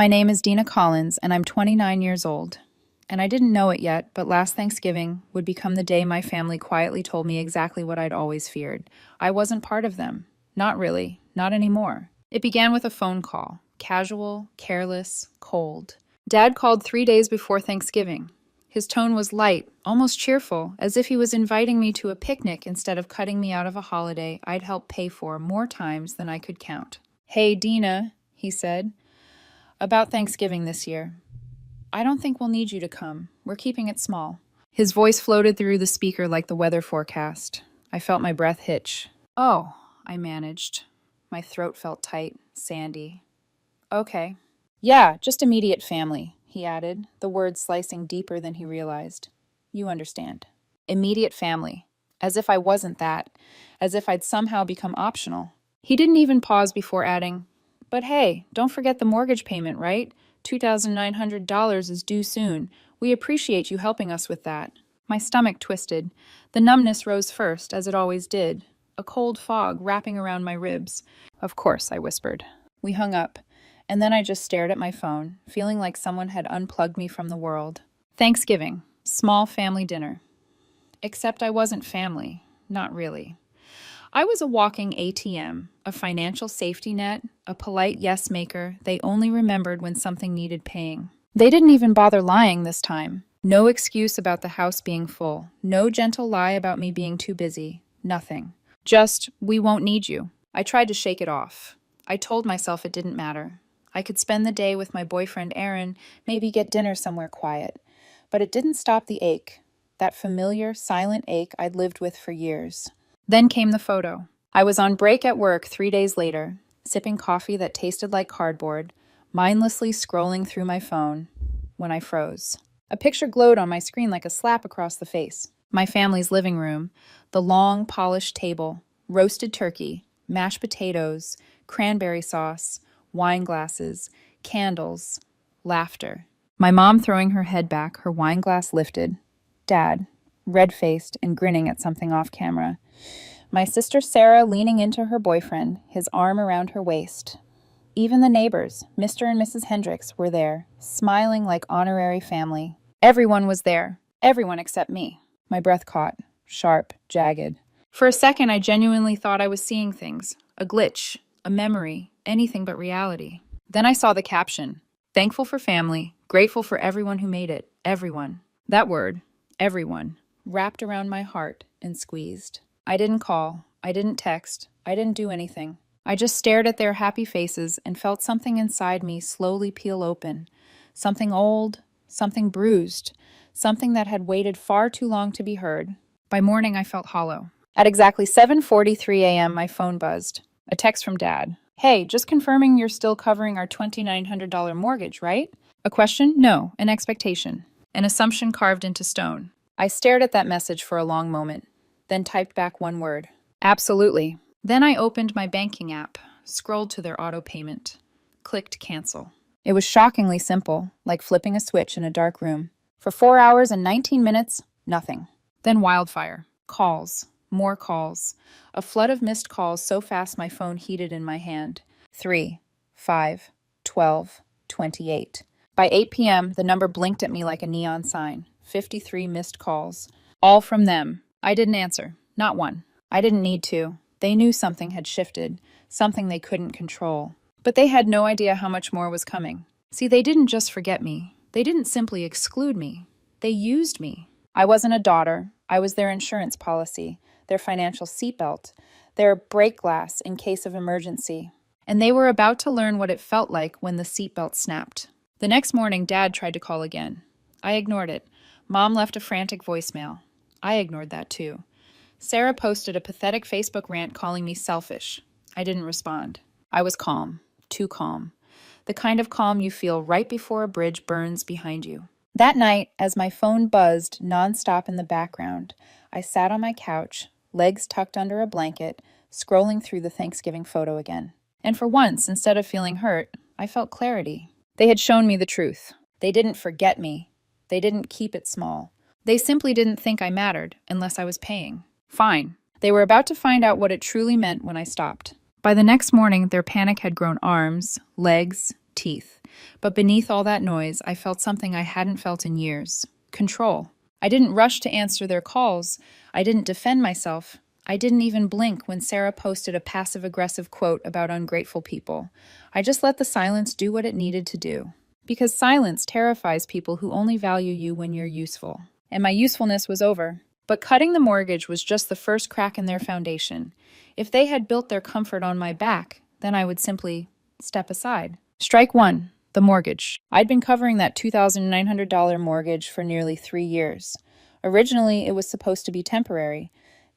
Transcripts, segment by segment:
My name is Dina Collins, and I'm 29 years old. And I didn't know it yet, but last Thanksgiving would become the day my family quietly told me exactly what I'd always feared. I wasn't part of them. Not really. Not anymore. It began with a phone call. Casual, careless, cold. Dad called 3 days before Thanksgiving. His tone was light, almost cheerful, as if he was inviting me to a picnic instead of cutting me out of a holiday I'd helped pay for more times than I could count. "Hey, Dina," he said, "about Thanksgiving this year. I don't think we'll need you to come. We're keeping it small." His voice floated through the speaker like the weather forecast. I felt my breath hitch. "Oh," I managed. My throat felt tight, sandy. "Okay." "Yeah, just immediate family," he added, the words slicing deeper than he realized. "You understand." Immediate family. As if I wasn't that. As if I'd somehow become optional. He didn't even pause before adding, "But hey, don't forget the mortgage payment, right? $2,900 is due soon. We appreciate you helping us with that." My stomach twisted. The numbness rose first, as it always did. A cold fog wrapping around my ribs. "Of course," I whispered. We hung up, and then I just stared at my phone, feeling like someone had unplugged me from the world. Thanksgiving. Small family dinner. Except I wasn't family. Not really. I was a walking ATM, a financial safety net, a polite yes-maker they only remembered when something needed paying. They didn't even bother lying this time. No excuse about the house being full. No gentle lie about me being too busy. Nothing. Just, "We won't need you." I tried to shake it off. I told myself it didn't matter. I could spend the day with my boyfriend Aaron, maybe get dinner somewhere quiet. But it didn't stop the ache. That familiar, silent ache I'd lived with for years. Then came the photo. I was on break at work 3 days later, sipping coffee that tasted like cardboard, mindlessly scrolling through my phone, when I froze. A picture glowed on my screen like a slap across the face. My family's living room, the long, polished table, roasted turkey, mashed potatoes, cranberry sauce, wine glasses, candles, laughter. My mom throwing her head back, her wine glass lifted. Dad, red-faced and grinning at something off camera. My sister Sarah leaning into her boyfriend, his arm around her waist. Even the neighbors, Mr. and Mrs. Hendricks, were there, smiling like honorary family. Everyone was there. Everyone except me. My breath caught, sharp, jagged. For a second, I genuinely thought I was seeing things. A glitch, a memory, anything but reality. Then I saw the caption. "Thankful for family, grateful for everyone who made it. Everyone." That word, everyone, wrapped around my heart and squeezed. I didn't call. I didn't text. I didn't do anything. I just stared at their happy faces and felt something inside me slowly peel open. Something old, something bruised, something that had waited far too long to be heard. By morning, I felt hollow. At exactly 7:43 a.m., my phone buzzed. A text from Dad. "Hey, just confirming you're still covering our $2,900 mortgage, right?" A question? No. An expectation. An assumption carved into stone. I stared at that message for a long moment, then typed back one word. "Absolutely." Then I opened my banking app, scrolled to their auto payment, clicked cancel. It was shockingly simple, like flipping a switch in a dark room. For 4 hours and 19 minutes, nothing. Then wildfire. Calls. More calls. A flood of missed calls so fast my phone heated in my hand. 3, 5, 12, 28. By 8 p.m., the number blinked at me like a neon sign. 53 missed calls. All from them. I didn't answer. Not one. I didn't need to. They knew something had shifted, something they couldn't control. But they had no idea how much more was coming. See, they didn't just forget me. They didn't simply exclude me. They used me. I wasn't a daughter. I was their insurance policy, their financial seatbelt, their brake glass in case of emergency. And they were about to learn what it felt like when the seatbelt snapped. The next morning, Dad tried to call again. I ignored it. Mom left a frantic voicemail. I ignored that too. Sarah posted a pathetic Facebook rant calling me selfish. I didn't respond. I was calm. Too calm. The kind of calm you feel right before a bridge burns behind you. That night, as my phone buzzed nonstop in the background, I sat on my couch, legs tucked under a blanket, scrolling through the Thanksgiving photo again. And for once, instead of feeling hurt, I felt clarity. They had shown me the truth. They didn't forget me. They didn't keep it small. They simply didn't think I mattered unless I was paying. Fine. They were about to find out what it truly meant when I stopped. By the next morning, their panic had grown arms, legs, teeth. But beneath all that noise, I felt something I hadn't felt in years. Control. I didn't rush to answer their calls. I didn't defend myself. I didn't even blink when Sarah posted a passive-aggressive quote about ungrateful people. I just let the silence do what it needed to do. Because silence terrifies people who only value you when you're useful. And my usefulness was over. But cutting the mortgage was just the first crack in their foundation. If they had built their comfort on my back, then I would simply step aside. Strike one, the mortgage. I'd been covering that $2,900 mortgage for nearly 3 years. Originally, it was supposed to be temporary.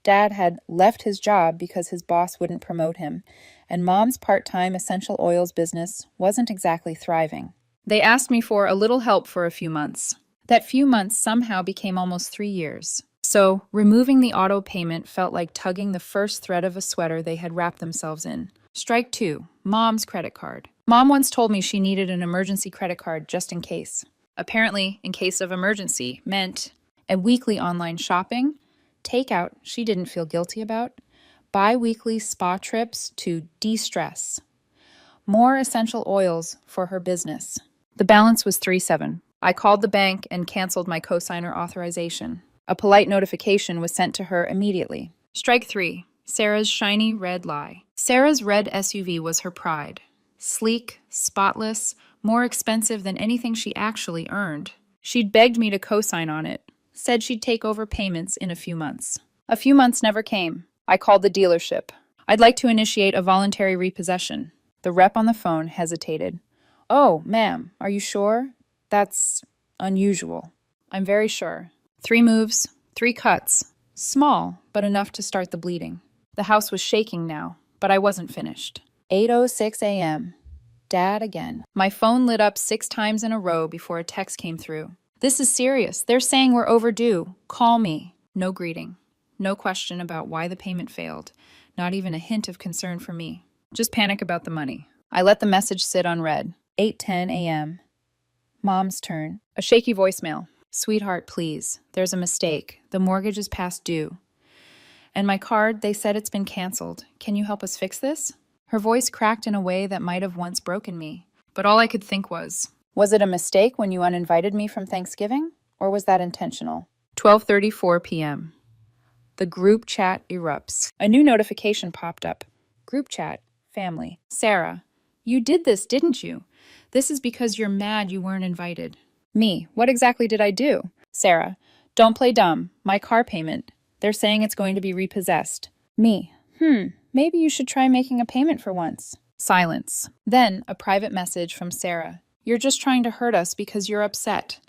Dad had left his job because his boss wouldn't promote him, and Mom's part-time essential oils business wasn't exactly thriving. They asked me for a little help for a few months. That few months somehow became almost 3 years. So, removing the auto payment felt like tugging the first thread of a sweater they had wrapped themselves in. Strike two, Mom's credit card. Mom once told me she needed an emergency credit card just in case. Apparently, in case of emergency meant a weekly online shopping, takeout she didn't feel guilty about, bi-weekly spa trips to de-stress, more essential oils for her business. The balance was $3,700. I called the bank and canceled my cosigner authorization. A polite notification was sent to her immediately. Strike three, Sarah's shiny red lie. Sarah's red SUV was her pride. Sleek, spotless, more expensive than anything she actually earned. She'd begged me to co-sign on it, said she'd take over payments in a few months. A few months never came. I called the dealership. I'd like to initiate a voluntary repossession. The rep on the phone hesitated. Oh, ma'am, are you sure? That's unusual. I'm very sure. 3 moves, 3 cuts. Small, but enough to start the bleeding. The house was shaking now, but I wasn't finished. 8:06 a.m. Dad again. My phone lit up 6 times in a row before a text came through. This is serious. They're saying we're overdue. Call me. No greeting. No question about why the payment failed. Not even a hint of concern for me. Just panic about the money. I let the message sit unread. 8:10 a.m. Mom's turn. A shaky voicemail. Sweetheart, please. There's a mistake. The mortgage is past due. And my card, they said it's been canceled. Can you help us fix this? Her voice cracked in a way that might have once broken me. But all I could think was it a mistake when you uninvited me from Thanksgiving? Or was that intentional? 12:34 p.m. The group chat erupts. A new notification popped up. Group chat. Family. Sarah. You did this, didn't you? This is because you're mad you weren't invited. Me. What exactly did I do? Sarah. Don't play dumb. My car payment. They're saying it's going to be repossessed. Me. Maybe you should try making a payment for once. Silence. Then a private message from Sarah. You're just trying to hurt us because you're upset.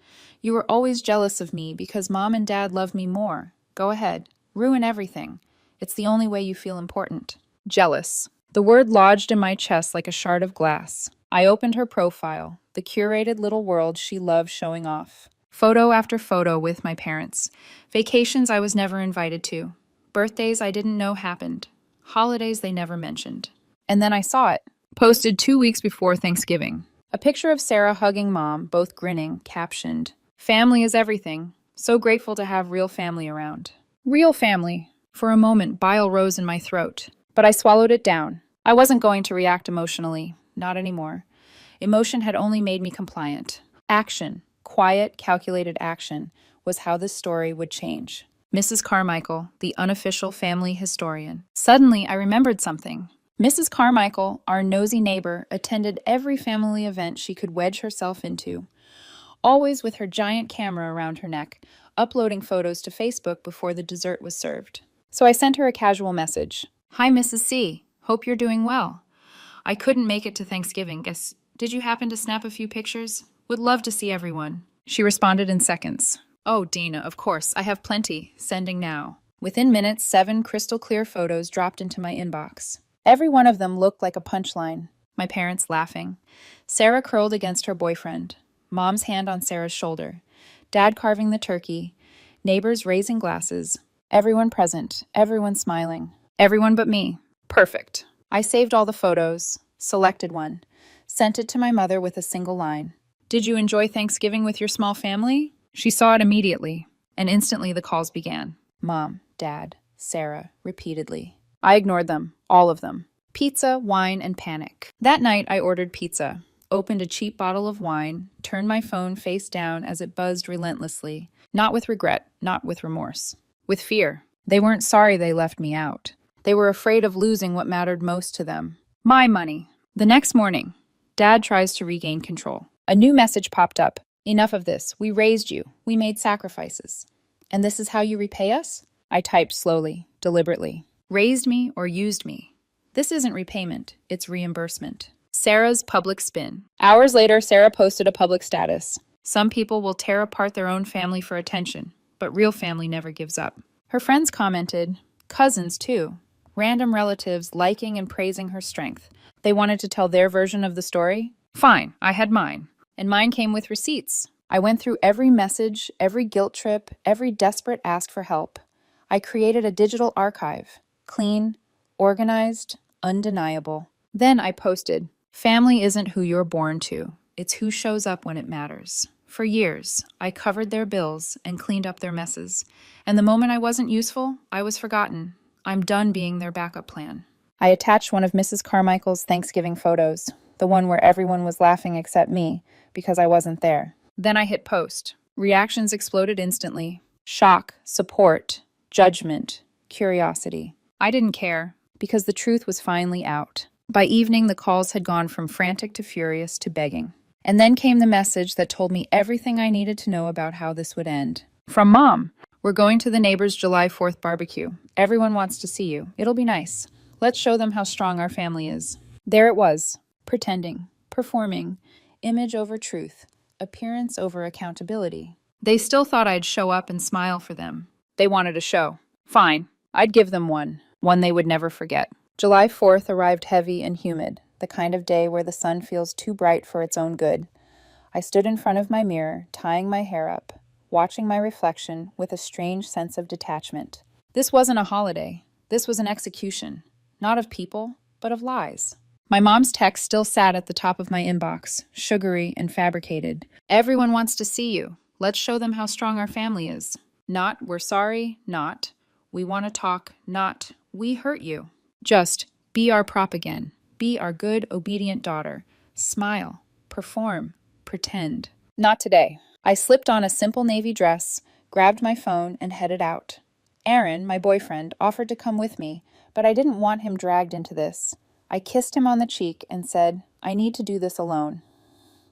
You were always jealous of me because Mom and Dad love me more. Go ahead. Ruin everything. It's the only way you feel important. Jealous. The word lodged in my chest like a shard of glass. I opened her profile, the curated little world she loved showing off. Photo after photo with my parents. Vacations I was never invited to. Birthdays I didn't know happened. Holidays they never mentioned. And then I saw it. Posted 2 weeks before Thanksgiving. A picture of Sarah hugging Mom, both grinning, captioned, "Family is everything. So grateful to have real family around." Real family. For a moment, bile rose in my throat. But I swallowed it down. I wasn't going to react emotionally. Not anymore. Emotion had only made me compliant. Action, quiet, calculated action, was how this story would change. Mrs. Carmichael, the unofficial family historian. Suddenly, I remembered something. Mrs. Carmichael, our nosy neighbor, attended every family event she could wedge herself into, always with her giant camera around her neck, uploading photos to Facebook before the dessert was served. So I sent her a casual message. Hi, Mrs. C. Hope you're doing well. I couldn't make it to Thanksgiving. Did you happen to snap a few pictures? Would love to see everyone. She responded in seconds. Oh, Dina, of course. I have plenty. Sending now. Within minutes, 7 crystal clear photos dropped into my inbox. Every one of them looked like a punchline. My parents laughing. Sarah curled against her boyfriend. Mom's hand on Sarah's shoulder. Dad carving the turkey. Neighbors raising glasses. Everyone present. Everyone smiling. Everyone but me. Perfect. I saved all the photos, selected one, sent it to my mother with a single line. Did you enjoy Thanksgiving with your small family? She saw it immediately, and instantly the calls began. Mom, Dad, Sarah, repeatedly. I ignored them, all of them. Pizza, wine, and panic. That night I ordered pizza. opened a cheap bottle of wine, turned my phone face down as it buzzed relentlessly. Not with regret, not with remorse. With fear. They weren't sorry they left me out. They were afraid of losing what mattered most to them. My money. The next morning, Dad tries to regain control. A new message popped up. Enough of this. We raised you. We made sacrifices. And this is how you repay us? I typed slowly, deliberately. Raised me or used me? This isn't repayment, it's reimbursement. Sarah's public spin. Hours later, Sarah posted a public status. Some people will tear apart their own family for attention, but real family never gives up. Her friends commented, cousins too, random relatives liking and praising her strength. They wanted to tell their version of the story? Fine, I had mine. And mine came with receipts. I went through every message, every guilt trip, every desperate ask for help. I created a digital archive. Clean, organized, undeniable. Then I posted, family isn't who you're born to. It's who shows up when it matters. For years, I covered their bills and cleaned up their messes. And the moment I wasn't useful, I was forgotten. I'm done being their backup plan. I attached one of Mrs. Carmichael's Thanksgiving photos, the one where everyone was laughing except me, because I wasn't there. Then I hit post. Reactions exploded instantly. Shock, support, judgment, curiosity. I didn't care, because the truth was finally out. By evening, the calls had gone from frantic to furious to begging. And then came the message that told me everything I needed to know about how this would end. From Mom, we're going to the neighbor's July 4th barbecue. Everyone wants to see you. It'll be nice. Let's show them how strong our family is. There it was, pretending, performing, image over truth, appearance over accountability. They still thought I'd show up and smile for them. They wanted a show. Fine, I'd give them one they would never forget. July 4th arrived heavy and humid, the kind of day where the sun feels too bright for its own good. I stood in front of my mirror, tying my hair up, watching my reflection with a strange sense of detachment. This wasn't a holiday. This was an execution, not of people, but of lies. My mom's text still sat at the top of my inbox, sugary and fabricated. Everyone wants to see you. Let's show them how strong our family is. Not, we're sorry, not, we want to talk, not, we hurt you. Just, be our prop again. Be our good, obedient daughter. Smile, perform, pretend. Not today. I slipped on a simple navy dress, grabbed my phone, and headed out. Aaron, my boyfriend, offered to come with me, but I didn't want him dragged into this. I kissed him on the cheek and said, I need to do this alone.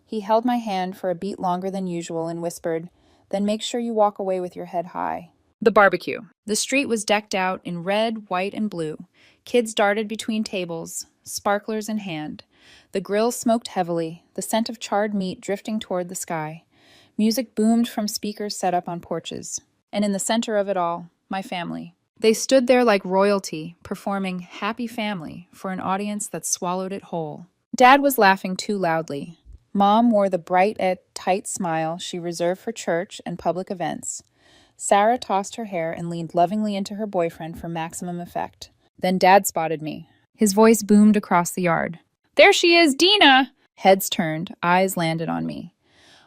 He held my hand for a beat longer than usual and whispered, then make sure you walk away with your head high. The barbecue. The street was decked out in red, white, and blue. Kids darted between tables, sparklers in hand. The grill smoked heavily, the scent of charred meat drifting toward the sky. Music boomed from speakers set up on porches. And in the center of it all, my family. They stood there like royalty, performing Happy Family for an audience that swallowed it whole. Dad was laughing too loudly. Mom wore the bright yet tight smile she reserved for church and public events. Sarah tossed her hair and leaned lovingly into her boyfriend for maximum effect. Then Dad spotted me. His voice boomed across the yard. There she is, Dina! Heads turned, eyes landed on me.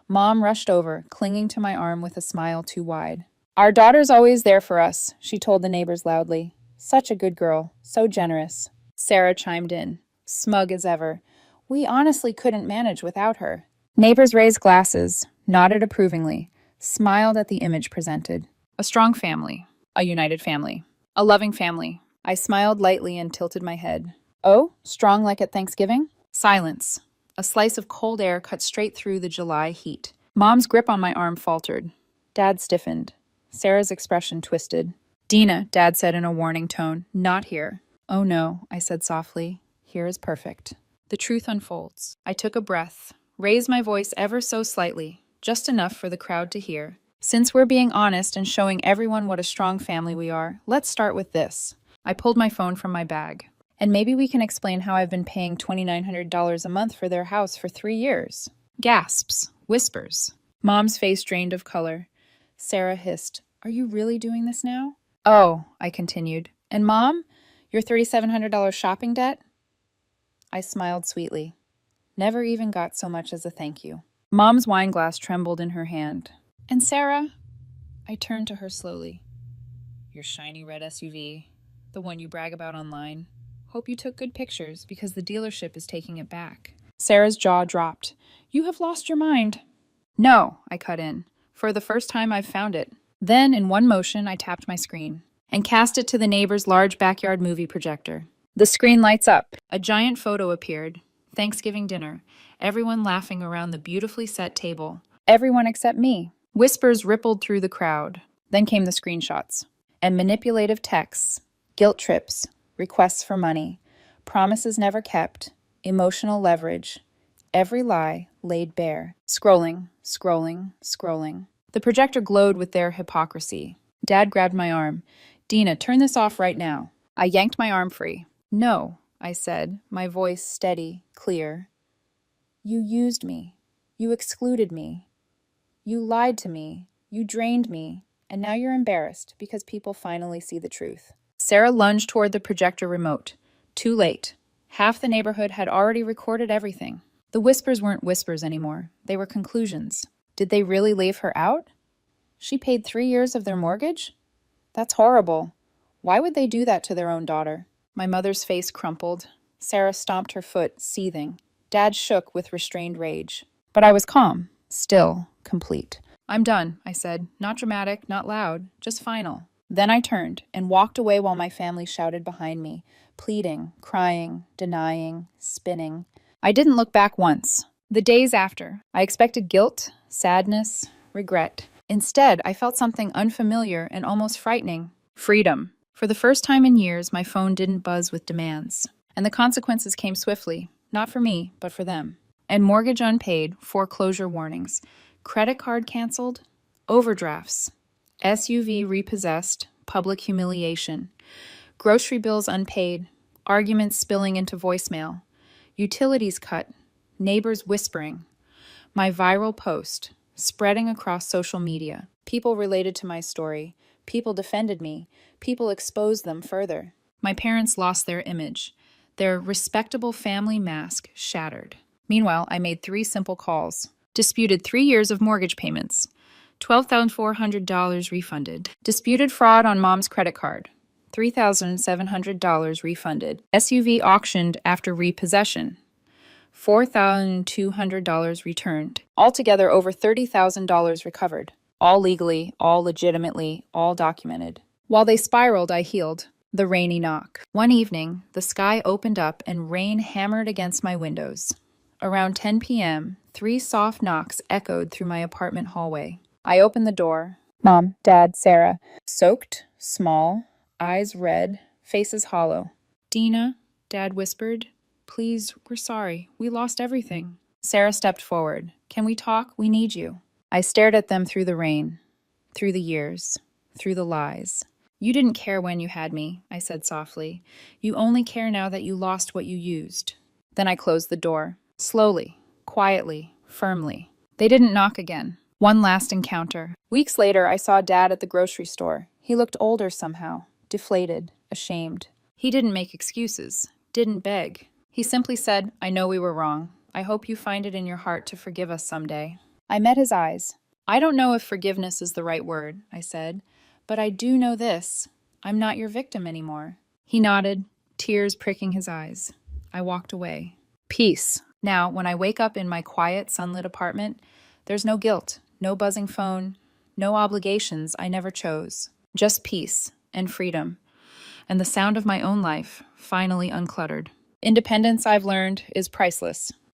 Mom rushed over, clinging to my arm with a smile too wide. Our daughter's always there for us, she told the neighbors loudly. Such a good girl, so generous. Sarah chimed in, smug as ever. We honestly couldn't manage without her. Neighbors raised glasses, nodded approvingly, smiled at the image presented. A strong family, a united family, a loving family. I smiled lightly and tilted my head. Oh, strong like at Thanksgiving? Silence. A slice of cold air cut straight through the July heat. Mom's grip on my arm faltered. Dad stiffened. Sarah's expression twisted. Dina, Dad said in a warning tone, not here. Oh no, I said softly. Here is perfect. The truth unfolds. I took a breath, raised my voice ever so slightly, just enough for the crowd to hear. Since we're being honest and showing everyone what a strong family we are, let's start with this. I pulled my phone from my bag. And maybe we can explain how I've been paying $2,900 a month for their house for 3 years. Gasps, whispers. Mom's face drained of color. Sarah hissed, Are you really doing this now? Oh, I continued. And Mom, your $3,700 shopping debt? I smiled sweetly. Never even got so much as a thank you. Mom's wine glass trembled in her hand. And Sarah? I turned to her slowly. Your shiny red SUV, the one you brag about online. Hope you took good pictures because the dealership is taking it back. Sarah's jaw dropped. You have lost your mind. No, I cut in. For the first time, I've found it. Then, in one motion, I tapped my screen and cast it to the neighbor's large backyard movie projector. The screen lights up. A giant photo appeared. Thanksgiving dinner. Everyone laughing around the beautifully set table. Everyone except me. Whispers rippled through the crowd. Then came the screenshots. And manipulative texts. Guilt trips. Requests for money. Promises never kept. Emotional leverage. Every lie laid bare. Scrolling, scrolling, scrolling. The projector glowed with their hypocrisy. Dad grabbed my arm. Dina, turn this off right now. I yanked my arm free. No, I said, my voice steady, clear. You used me. You excluded me. You lied to me. You drained me. And now you're embarrassed because people finally see the truth. Sarah lunged toward the projector remote. Too late. Half the neighborhood had already recorded everything. The whispers weren't whispers anymore. They were conclusions. Did they really leave her out? She paid 3 years of their mortgage? That's horrible. Why would they do that to their own daughter? My mother's face crumpled. Sarah stomped her foot, seething. Dad shook with restrained rage. But I was calm, still, complete. I'm done, I said. Not dramatic, not loud, just final. Then I turned and walked away while my family shouted behind me, pleading, crying, denying, spinning. I didn't look back once. The days after, I expected guilt, sadness, regret. Instead, I felt something unfamiliar and almost frightening. Freedom. For the first time in years, my phone didn't buzz with demands. And the consequences came swiftly, not for me, but for them. And mortgage unpaid, foreclosure warnings, credit card canceled, overdrafts, SUV repossessed, public humiliation, grocery bills unpaid, arguments spilling into voicemail, utilities cut, neighbors whispering, my viral post, spreading across social media. People related to my story. People defended me. People exposed them further. My parents lost their image. Their respectable family mask shattered. Meanwhile, I made 3 simple calls. Disputed 3 years of mortgage payments. $12,400 refunded. Disputed fraud on mom's credit card. $3,700 refunded. SUV auctioned after repossession. $4,200 returned. Altogether, over $30,000 recovered. All legally, all legitimately, all documented. While they spiraled, I healed. The rainy knock. One evening, the sky opened up and rain hammered against my windows. Around 10 p.m., 3 soft knocks echoed through my apartment hallway. I opened the door. Mom, Dad, Sarah. Soaked, small, eyes red, faces hollow. Dina, Dad whispered. Please, we're sorry. We lost everything. Sarah stepped forward. Can we talk? We need you. I stared at them through the rain, through the years, through the lies. You didn't care when you had me, I said softly. You only care now that you lost what you used. Then I closed the door. Slowly, quietly, firmly. They didn't knock again. One last encounter. Weeks later, I saw Dad at the grocery store. He looked older somehow, deflated, ashamed. He didn't make excuses, didn't beg. He simply said, I know we were wrong. I hope you find it in your heart to forgive us someday. I met his eyes. I don't know if forgiveness is the right word, I said, but I do know this. I'm not your victim anymore. He nodded, tears pricking his eyes. I walked away. Peace. Now, when I wake up in my quiet, sunlit apartment, there's no guilt, no buzzing phone, no obligations I never chose. Just peace and freedom, and the sound of my own life, finally uncluttered. Independence, I've learned, is priceless.